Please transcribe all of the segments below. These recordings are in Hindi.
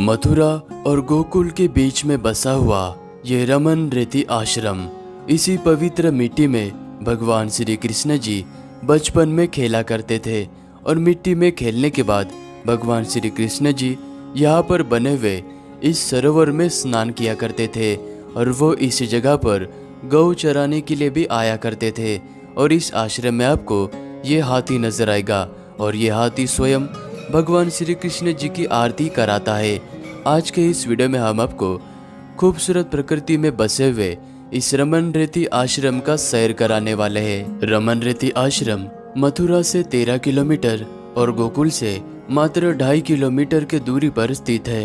मथुरा और गोकुल के बीच में बसा हुआ ये रमन रेती आश्रम, इसी पवित्र मिट्टी में भगवान श्री कृष्ण जी बचपन में खेला करते थे और मिट्टी में खेलने के बाद भगवान श्री कृष्ण जी यहाँ पर बने हुए इस सरोवर में स्नान किया करते थे और वो इस जगह पर गौ चराने के लिए भी आया करते थे। और इस आश्रम में आपको ये हाथी नजर आएगा और ये हाथी स्वयं भगवान श्री कृष्ण जी की आरती कराता है। आज के इस वीडियो में हम आपको खूबसूरत प्रकृति में बसे हुए इस रमन रेती आश्रम का सैर कराने वाले हैं। रमन रेती आश्रम मथुरा से 13 किलोमीटर और गोकुल से मात्र 2.5 किलोमीटर के दूरी पर स्थित है।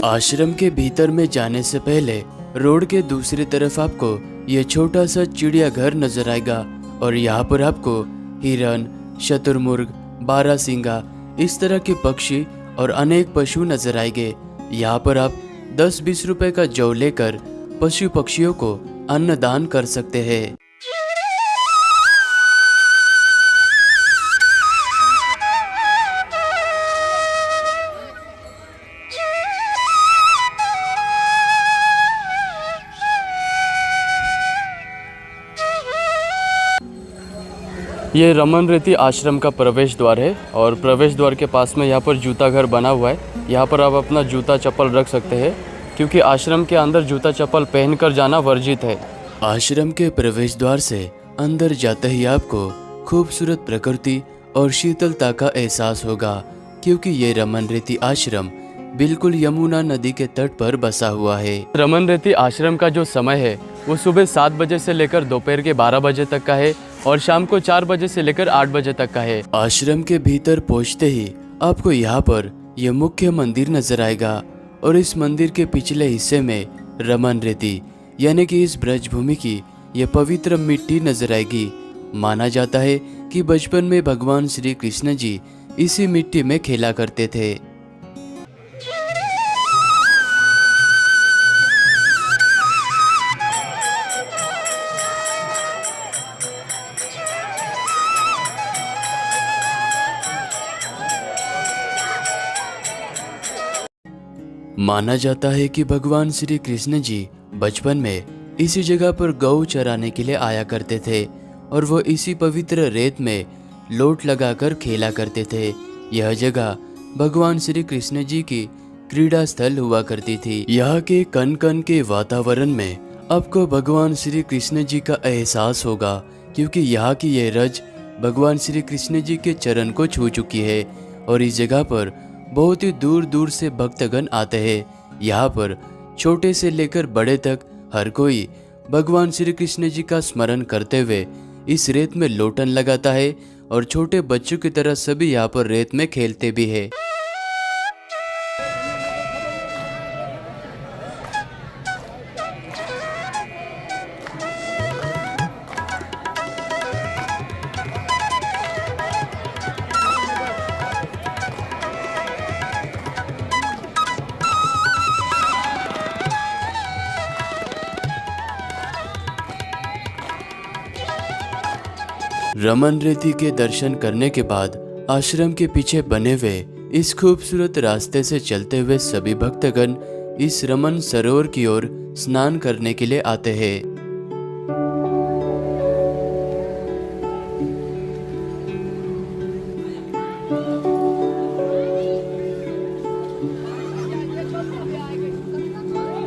आश्रम के भीतर में जाने से पहले रोड के दूसरी तरफ आपको यह छोटा सा चिड़ियाघर नजर आएगा और यहाँ पर आपको हिरन, शतुरमुर्ग, बारहसिंगा इस तरह के पक्षी और अनेक पशु नजर आएंगे। यहाँ पर आप 10-20 रुपए का जौ लेकर पशु पक्षियों को अन्नदान कर सकते हैं। ये रमन रेती आश्रम का प्रवेश द्वार है और प्रवेश द्वार के पास में यहाँ पर जूता घर बना हुआ है। यहाँ पर आप अपना जूता चप्पल रख सकते हैं क्योंकि आश्रम के अंदर जूता चप्पल पहनकर जाना वर्जित है। आश्रम के प्रवेश द्वार से अंदर जाते ही आपको खूबसूरत प्रकृति और शीतलता का एहसास होगा क्योंकि ये रमन रेती आश्रम बिल्कुल यमुना नदी के तट पर बसा हुआ है। रमन रेती आश्रम का जो समय है वो सुबह 7 बजे से लेकर दोपहर के 12 बजे तक का है और शाम को 4 बजे से लेकर 8 बजे तक का है। आश्रम के भीतर पहुंचते ही आपको यहाँ पर यह मुख्य मंदिर नजर आएगा और इस मंदिर के पिछले हिस्से में रमन रेती यानी कि इस ब्रजभूमि की यह पवित्र मिट्टी नजर आएगी। माना जाता है कि बचपन में भगवान श्री कृष्ण जी इसी मिट्टी में खेला करते थे। माना जाता है कि भगवान श्री कृष्ण जी बचपन में इसी जगह पर गौ चराने के लिए आया करते थे और वो इसी पवित्र रेत में लोट लगाकर खेला करते थे। यह जगह भगवान श्री कृष्ण जी की क्रीड़ा स्थल हुआ करती थी। यहाँ के कण कण के वातावरण में आपको भगवान श्री कृष्ण जी का एहसास होगा क्योंकि यहाँ की यह रज भगवान श्री कृष्ण जी के चरण को छू चुकी है और इस जगह पर बहुत ही दूर दूर से भक्तगण आते हैं। यहाँ पर छोटे से लेकर बड़े तक हर कोई भगवान श्री कृष्ण जी का स्मरण करते हुए इस रेत में लोटन लगाता है और छोटे बच्चों की तरह सभी यहाँ पर रेत में खेलते भी हैं। रमन रेती के दर्शन करने के बाद आश्रम के पीछे बने हुए इस खूबसूरत रास्ते से चलते हुए सभी भक्तगण इस रमन सरोवर की ओर स्नान करने के लिए आते हैं।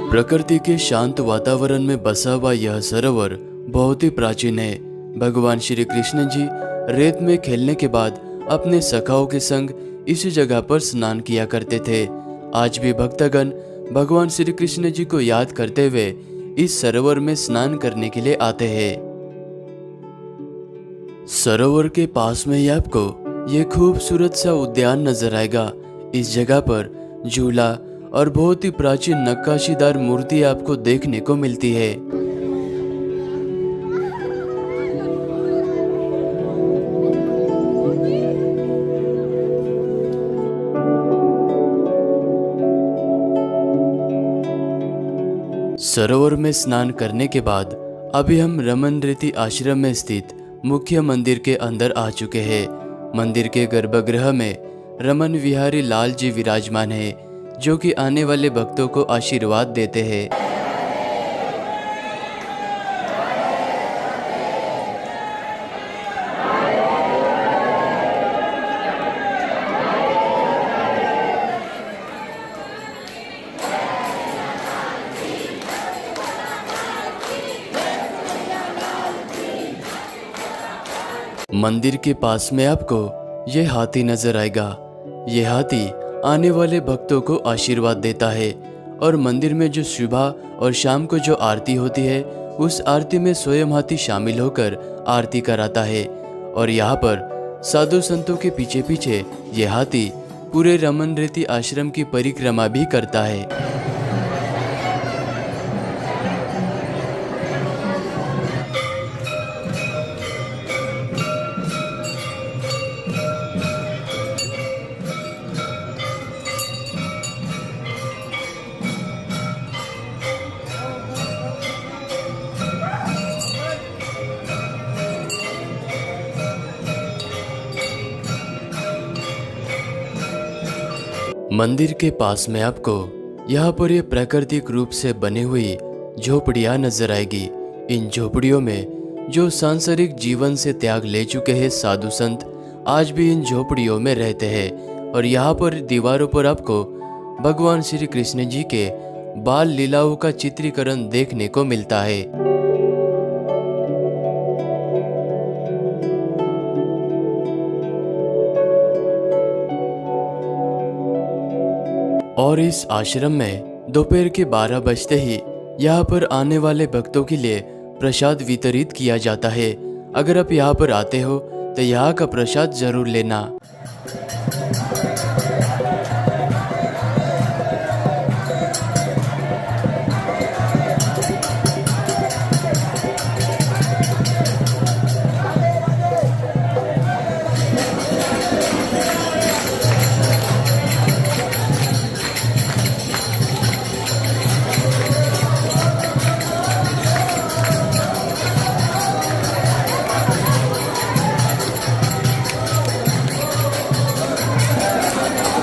प्रकृति के शांत वातावरण में बसा हुआ यह सरोवर बहुत ही प्राचीन है। भगवान श्री कृष्ण जी रेत में खेलने के बाद अपने सखाओं के संग इसी जगह पर स्नान किया करते थे। आज भी भक्तगण भगवान श्री कृष्ण जी को याद करते हुए इस सरोवर में स्नान करने के लिए आते हैं। सरोवर के पास में ही आपको ये खूबसूरत सा उद्यान नजर आएगा। इस जगह पर झूला और बहुत ही प्राचीन नक्काशीदार मूर्ति आपको देखने को मिलती है। सरोवर में स्नान करने के बाद अभी हम रमन रेती आश्रम में स्थित मुख्य मंदिर के अंदर आ चुके हैं। मंदिर के गर्भगृह में रमन विहारी लाल जी विराजमान है, जो कि आने वाले भक्तों को आशीर्वाद देते हैं। मंदिर के पास में आपको यह हाथी नजर आएगा। यह हाथी आने वाले भक्तों को आशीर्वाद देता है और मंदिर में जो सुबह और शाम को जो आरती होती है, उस आरती में स्वयं हाथी शामिल होकर आरती कराता है। और यहाँ पर साधु संतों के पीछे पीछे यह हाथी पूरे रमन रेती आश्रम की परिक्रमा भी करता है। मंदिर के पास में आपको यहाँ पर ये प्राकृतिक रूप से बनी हुई झोपड़ियाँ नजर आएगी। इन झोपड़ियों में जो सांसारिक जीवन से त्याग ले चुके हैं साधु संत आज भी इन झोपड़ियों में रहते हैं। और यहाँ पर दीवारों पर आपको भगवान श्री कृष्ण जी के बाल लीलाओं का चित्रीकरण देखने को मिलता है। और इस आश्रम में दोपहर के 12 बजते ही यहाँ पर आने वाले भक्तों के लिए प्रसाद वितरित किया जाता है। अगर आप यहाँ पर आते हो तो यहाँ का प्रसाद जरूर लेना।